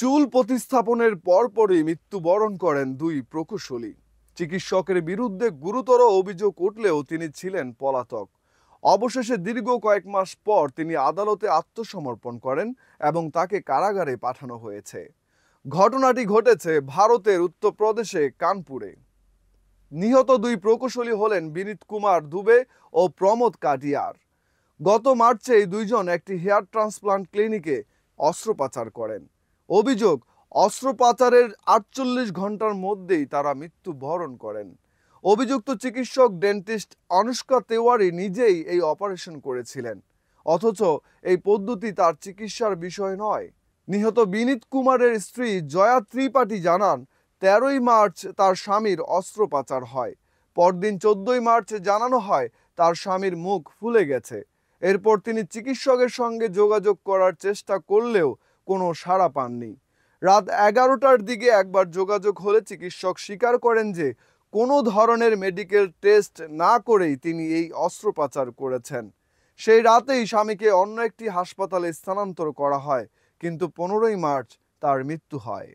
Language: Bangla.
চুল প্রতিস্থাপনের পরপরই মৃত্যুবরণ করেন দুই প্রকৌশলী। চিকিৎসকের বিরুদ্ধে গুরুতর অভিযোগ উঠলেও তিনি ছিলেন পলাতক। অবশেষে দীর্ঘ কয়েক মাস পর তিনি আদালতে আত্মসমর্পণ করেন এবং তাকে কারাগারে পাঠানো হয়েছে। ঘটনাটি ঘটেছে ভারতের উত্তরপ্রদেশে কানপুরে। নিহত দুই প্রকৌশলী হলেন বিনীত কুমার দুবে ও প্রমোদ কাটিয়ার। গত মার্চে এই দুইজন একটি হেয়ার ট্রান্সপ্লান্ট ক্লিনিকে অস্ত্রোপচার করেন। অভিযোগ, অস্ত্রোপচারের ৪৮ ঘন্টার মধ্যেই তারা মৃত্যুবরণ করেন। অভিযুক্ত চিকিৎসক ডেন্টিস্ট অনুষ্কা তেওয়ারি নিজেই এই অপারেশন করেছিলেন, অথচ এই পদ্ধতি তার চিকিৎসার বিষয় নয়। নিহত বিনীত কুমারের স্ত্রী জয়া ত্রিপাঠী জানান, ১৩ই মার্চ তার স্বামীর অস্ত্রোপচার হয়। পরদিন ১৪ই মার্চ জানানো হয় তার স্বামীর মুখ ফুলে গেছে। এরপর তিনি চিকিৎসকের সঙ্গে যোগাযোগ করার চেষ্টা করলেও কোনো সাড়া পাননি। রাত ১১টার দিকে একবার যোগাযোগ হলে চিকিৎসক স্বীকার করেন যে কোনো ধরনের মেডিকেল টেস্ট না করেই তিনি এই অস্ত্রোপচার করেছেন। সেই রাতেই স্বামীকে অন্য একটি হাসপাতালে স্থানান্তর করা হয়, কিন্তু ১৫ই মার্চ তার মৃত্যু হয়।